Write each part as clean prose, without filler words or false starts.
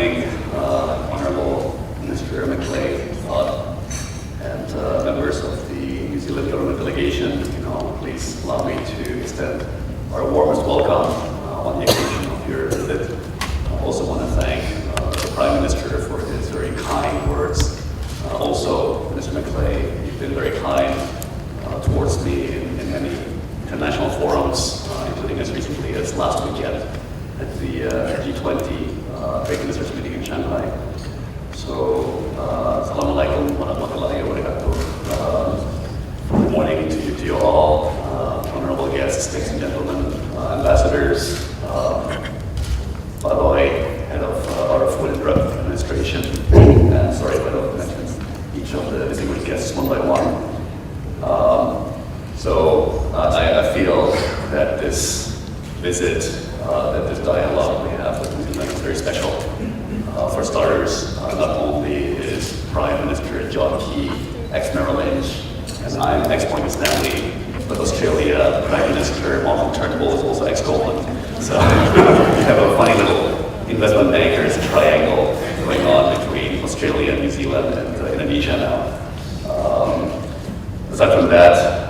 morning, Honorable Minister McLeod, and members of the New Zealand government delegation. Please allow me to extend our warmest welcome on the occasion of your visit. I also want to thank the Prime Minister for his very kind words. Also, Mr. McLeod, you've been very kind towards me in many international forums, including as recently as last weekend at the G20 Trade Ministers meeting in Shanghai. So, Assalamualaikum warahmatullahi wabarakatuh. Good morning to you all, honorable guests, ladies and gentlemen, ambassadors, by the way, head of our Food and Drug Administration, and sorry if I don't mention each of the distinguished guests one by one. I feel that this visit, that this dialogue we have with New Zealand is very special. For starters, not only is Prime Minister John Key ex-Merrill Lynch, and I'm ex-Morgan Stanley, but Australia Prime Minister Malcolm Turnbull is also ex-Goldman. So we have a funny little investment bankers triangle going on between Australia, New Zealand, and Indonesia now. Aside from that,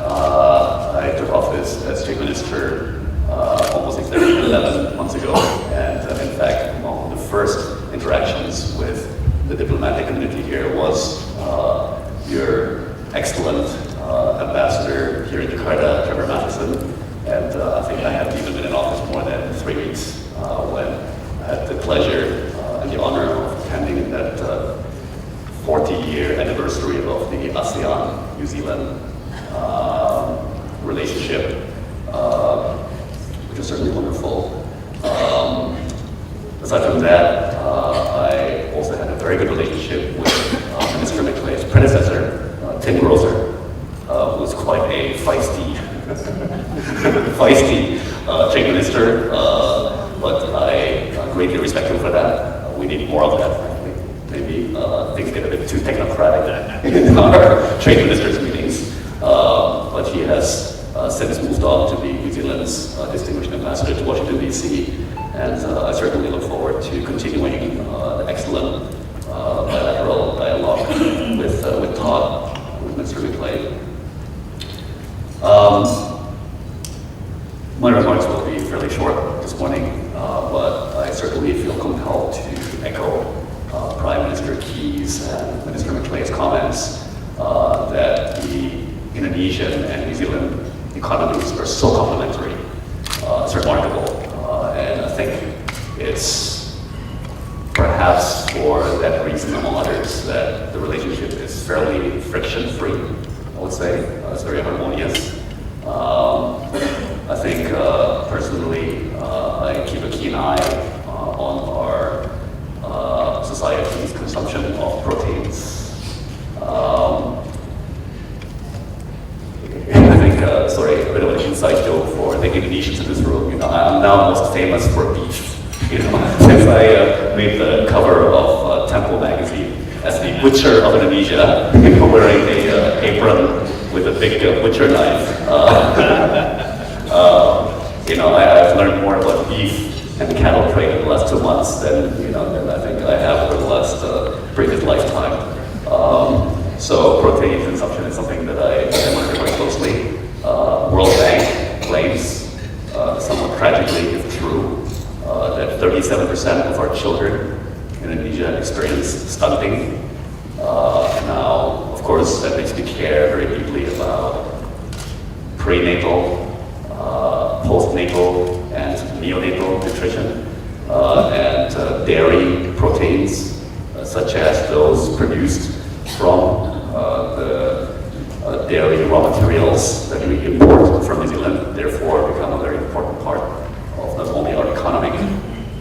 I took office as Trade Minister almost exactly 11 months ago, and in fact, one of the first interactions with the diplomatic community here was your excellent ambassador here in Jakarta, Trevor Matheson, and I think I haven't even been in office more than 3 weeks when I had the pleasure and the honor of attending that 40-year anniversary of the ASEAN-New Zealand relationship, which is certainly wonderful. Aside from that, I also had a very good relationship with Minister McLeod's predecessor, Tim Grozer, who was quite a feisty trade minister, but I greatly respect him for that. We need more of that, frankly. Maybe things get a bit too technocratic in our trade ministers' meetings, but he has since moved on to be New Zealand's distinguished ambassador to Washington, D.C., and I certainly look forward to continuing the excellent bilateral dialogue with Todd, with Mr. McLeod. My remarks will be fairly short this morning, but I certainly feel compelled to echo Prime Minister Key's and Minister McLeod's comments that the Indonesian and New Zealand economies are so complementary. It's remarkable, and I think it's perhaps for that reason, among others, that the relationship is fairly friction-free, I would say. It's very harmonious. I think personally, I keep a keen eye on our society's consumption of proteins. I think, sorry, a bit of an inside joke for the Indonesians in this room. I'm now most famous for beef. Since I made the cover of Temple magazine as the butcher of Indonesia, wearing an apron with a big butcher knife. I've learned more about beef and cattle trade in the last 2 months than I think I have over the last previous lifetime. So protein consumption is something that I monitor quite closely. World Bank claims, somewhat tragically if true, that 37% of our children in Indonesia experience stunting. Now, of course, that makes me care very deeply about prenatal, postnatal, and neonatal nutrition, and dairy proteins, such as those produced from the dairy raw materials that we import from New Zealand, therefore become a very important part of not only our economic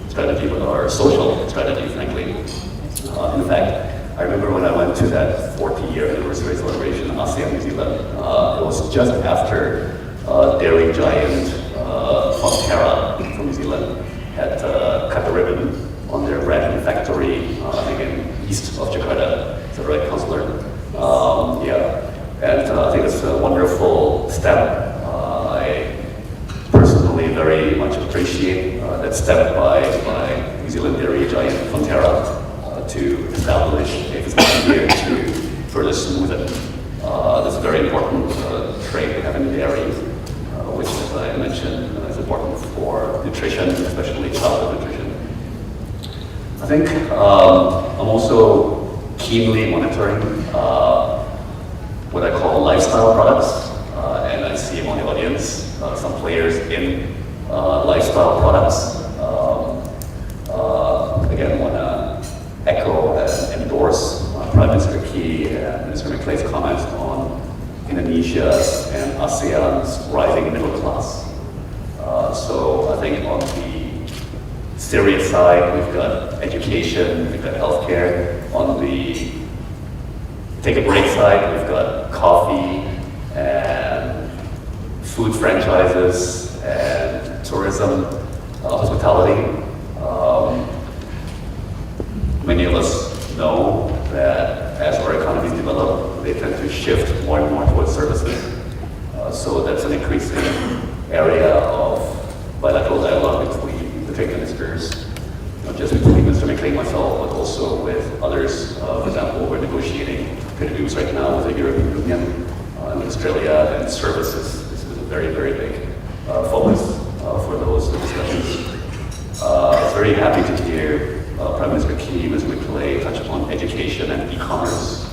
strategy, but our social strategy, frankly. In fact, I remember when I went to that 40-year anniversary celebration in ASEAN, New Zealand, it was just after dairy giant Fonterra from New Zealand had cut the ribbon on their brand new factory, I think in east of Jakarta. Is that right, Councillor? Yeah, and I think it's a wonderful step. I personally personally very much appreciate that step by New Zealand dairy giant Fonterra to establish a facility here to further smoothen this very important trade we have in dairy, which, as I mentioned, is important for nutrition, especially childhood nutrition. I think I'm also keenly monitoring what I call lifestyle products, and I see among the audience some players in lifestyle products. Again, want to echo and endorse Prime Minister Key and Minister McClay's comments on Indonesia's and ASEAN's rising middle class. So I think on the serious side, we've got education, we've got healthcare. On the take a break side, we've got coffee and food franchises and tourism, hospitality. Many of us know that as our economies develop, they tend to shift more and more towards services. So that's an increasing area of bilateral dialogue between the trade ministers, not just between Mr. McClay and myself, but also with others. For example, we're negotiating trade agreements right now with the European Union and Australia, and services. This is a very, very big focus for those discussions. I was very happy to hear Prime Minister Key, Mr. McClay touch upon education and e-commerce.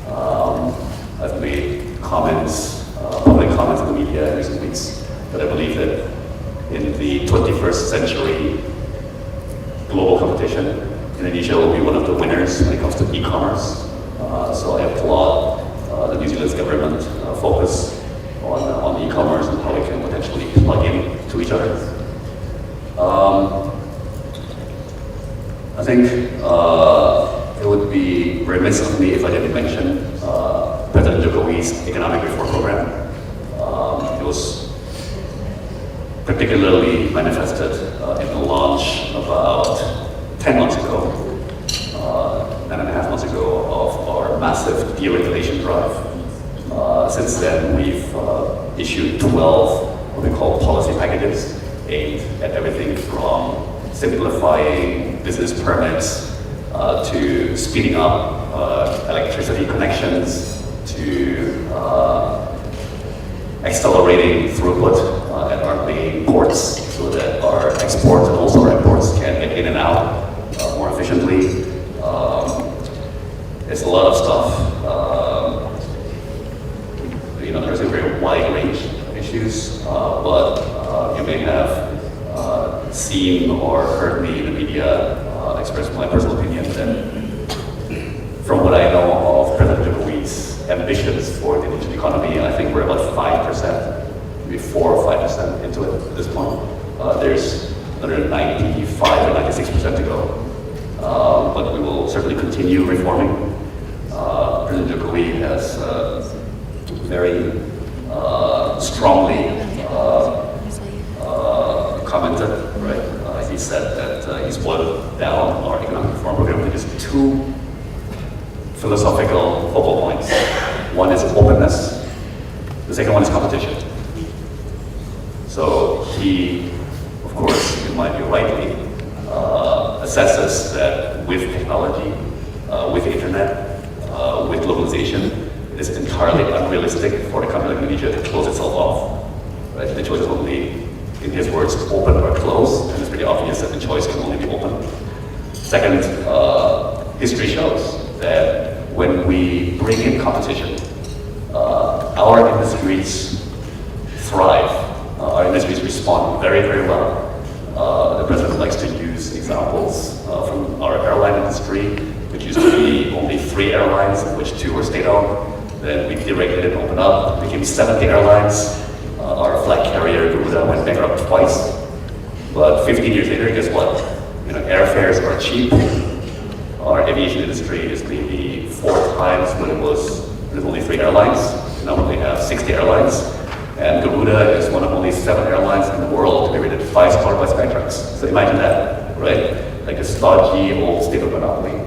I've made comments, public comments in the media in recent weeks, that I believe that in the 21st century global competition, Indonesia will be one of the winners when it comes to e-commerce. So I applaud the New Zealand's government focus on e-commerce and how we can potentially plug in to each other. I think it would be remiss of me if I didn't mention President Jokowi's economic reform program. It was particularly manifested in the launch about 10 months ago, 9.5 months ago, of our massive deregulation drive. Since then, we've issued 12 what we call policy packages aimed at everything from simplifying business permits to speeding up electricity connections to accelerating throughput at our main ports so that our exports and also our imports can get in and out more efficiently. It's a lot of stuff. There's a very wide range of issues, but you may have seen or heard me in the media express my personal opinion that from what I know of President Jokowi's ambitions for the Indonesian economy, I think we're about 5%, maybe 4 or 5% into it at this point. There's another 95 or 96% to go. But we will certainly continue reforming. President Jokowi has very strongly commented, right? He said that he's boiled down our economic reform program to just 2 philosophical focal points. One is openness, the second one is competition. So he, of course, in my view, rightly assesses that with technology, with the internet, with globalization, it is entirely unrealistic for a country like Indonesia to close itself off. Right? The choice is only, in his words, open or close, and it's pretty obvious that the choice can only be open. Second, history shows that when we bring in competition, our industries thrive. Our industries respond very, very well. The president likes to use examples from our airline industry, which used to be only 3 airlines, of which 2 were state-owned. Then we deregulated and opened up, became 70 airlines. Our flag carrier, Garuda, went bankrupt twice. But 15 years later, guess what? Airfares are cheap. Our aviation industry is maybe 4 times what it was. There's only 3 airlines. Now we have 60 airlines. And Garuda is one of only 7 airlines in the world to be rated 5-star by Skytrax. So imagine that, right? Like a stodgy old state of monopoly,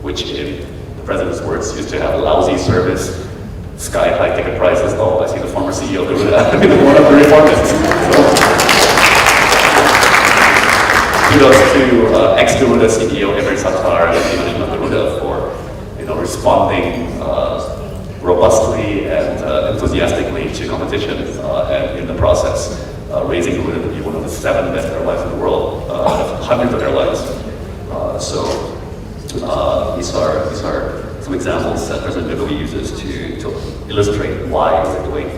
which in the president's words used to have lousy service, sky-high ticket prices. Oh, I see the former CEO of Garuda. One of the reformists. So, kudos to ex-Garuda CEO Emery Sattar and the management of Garuda for responding robustly and enthusiastically to competition, and in the process raising Garuda to be one of the 7 best airlines in the world, hundreds of airlines. So these are some examples that President Juli uses to illustrate why we're doing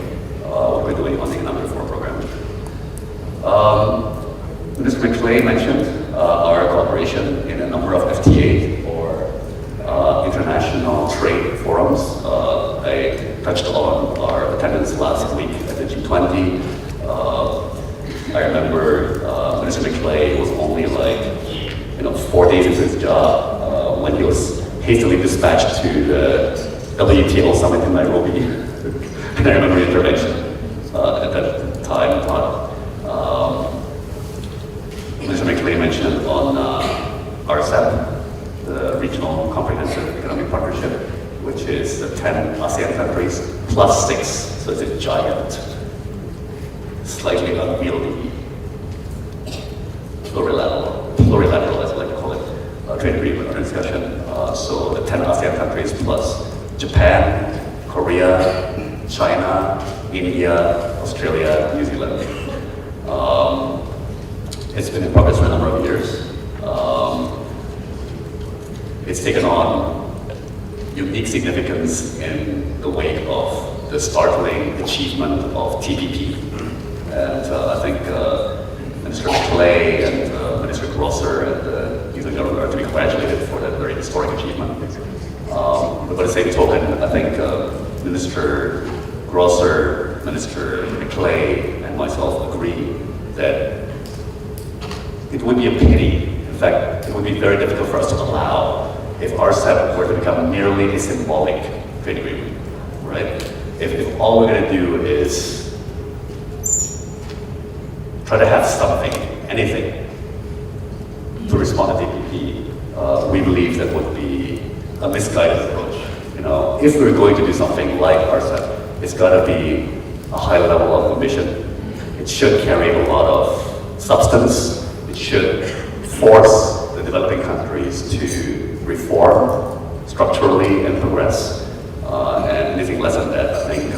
what we're doing on the economic reform program. Mr. McClay mentioned our cooperation in a number of FTA or international trade forums. I touched on our attendance last week at the G20. I remember Mr. McClay was only like 4 days into his job when he was hastily dispatched to the WTO summit in Nairobi. And I remember the intervention at that time. Mr. McClay mentioned on RCEP, the Regional Comprehensive Economic Partnership, which is the 10 ASEAN countries plus 6, so it's a giant, slightly unwieldy, plurilateral as I like to call it, trade agreement or discussion. So the 10 ASEAN countries plus Japan, Korea, China, India, Australia, New Zealand. It's been in progress for a number of years. It's taken on unique significance in the wake of the startling achievement of TPP. And I think Minister McClay and Minister Grosser and the New Zealand government are to be congratulated for that very historic achievement. But by the same token, I think Minister Grosser, Minister McClay, and myself agree that it would be a pity, in fact, it would be very difficult for us to allow if RCEP were to become merely a symbolic trade agreement, right? If all we're going to do is try to have something, anything, to respond to TPP, we believe that would be a misguided approach. If we're going to do something like RCEP, it's got to be a high level of ambition. It should carry a lot of substance. It should force the developing countries to reform structurally and progress. And anything less than that, I think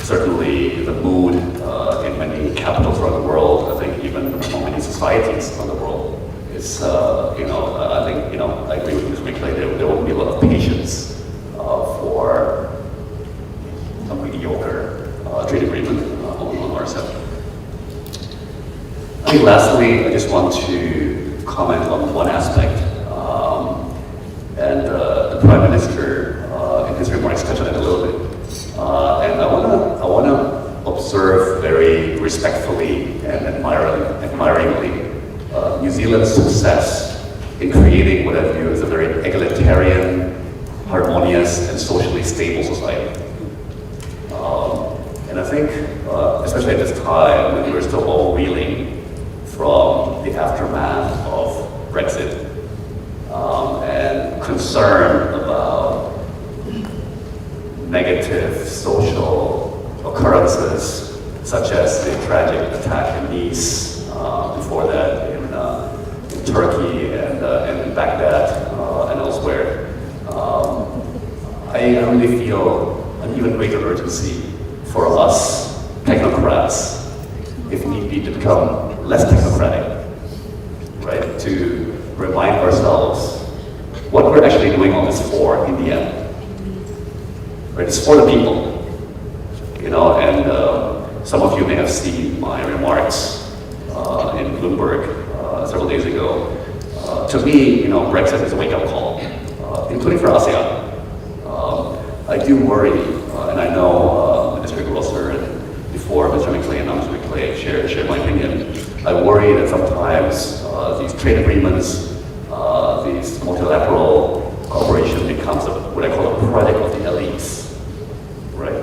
certainly the mood in many capitals around the world, I think even among many societies around the world, is, I think, I agree with Ms. McClay, there will be a lot of patience for a mediocre trade agreement on RCEP. I think lastly, I just want to comment on one aspect, and the Prime Minister in his remarks touched on it a little bit. And I want to observe very respectfully and admiringly New Zealand's success in creating what I view as a very egalitarian, harmonious, and socially stable society. And I think, especially at this time when we're still all reeling from the aftermath of Brexit, and concern about negative social occurrences, such as the tragic attack in Nice, before that in Turkey and in Baghdad and elsewhere. I really feel an even greater urgency for us technocrats, if need be, to become less technocratic, right? To remind ourselves what we're actually doing all this for in the end. Right? It's for the people, and some of you may have seen my remarks in Bloomberg several days ago. To me, Brexit is a wake-up call, including for ASEAN. I do worry, and I know Minister Grosser and before Mr. McClay and Mr. McClay share my opinion. I worry that sometimes these trade agreements, these multilateral cooperation becomes what I call a project of the elites, right?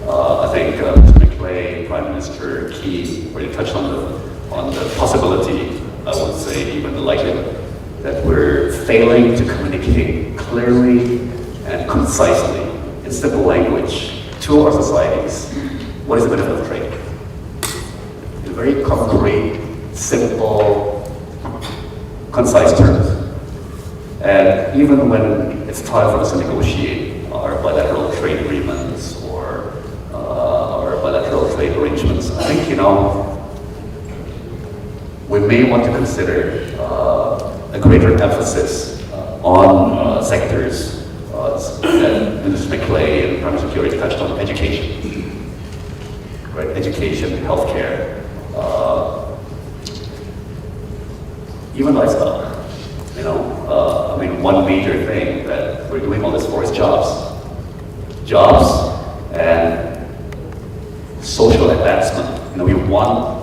I think Mr. McClay, Prime Minister Key, already touched on the possibility, I would say even the likelihood, that we're failing to communicate clearly and concisely in simple language to our societies what is the benefit of trade. In very concrete, simple, concise terms. And even when it's time for us to negotiate our bilateral trade agreements or our bilateral trade arrangements, I think, we may want to consider a greater emphasis on sectors that Mr. McClay and Prime Minister Security touched on: education, right? Education, healthcare, even lifestyle. One major thing that we're doing all this for is jobs and social advancement. We want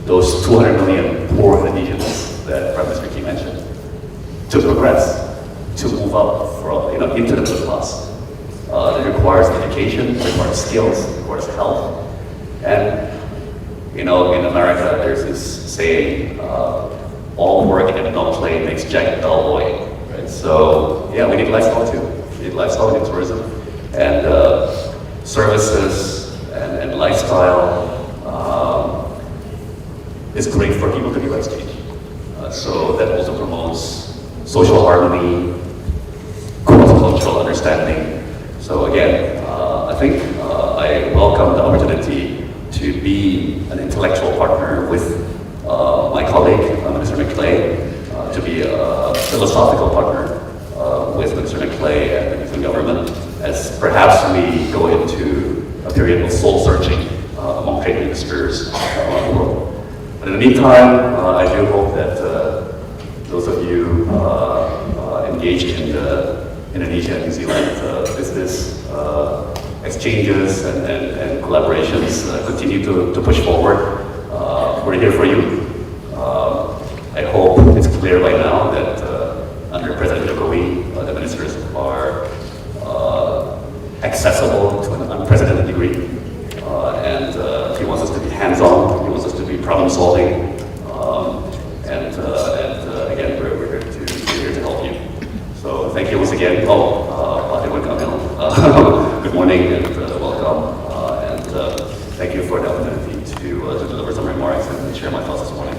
those 200 million poor Indonesians that Prime Minister Key mentioned to progress, to move up from, into the middle class. It requires education, it requires skills, it requires health. And, in America, there's this saying, all work and no play makes Jack a dull boy. Right? So, yeah, we need lifestyle too. We need lifestyle, we need tourism. And services and lifestyle is great for people to do exchange. So that also promotes social harmony, cross-cultural understanding. So again, I think I welcome the opportunity to be an intellectual partner with my colleague, Minister McClay, to be a philosophical partner with Minister McClay and the Newfoundland government, as perhaps we go into a period of soul-searching among trade ministers around the world. But in the meantime, I do hope that those of you engaged in the Indonesia and New Zealand business exchanges and collaborations continue to push forward. We're here for you. I hope it's clear by now that under President Jokowi, the ministers are accessible to an unprecedented degree. And he wants us to be hands-on, he wants us to be problem-solving, and again, we're here to help you. So thank you once again. Good morning and welcome, and thank you for the opportunity to deliver some remarks and share my thoughts this morning.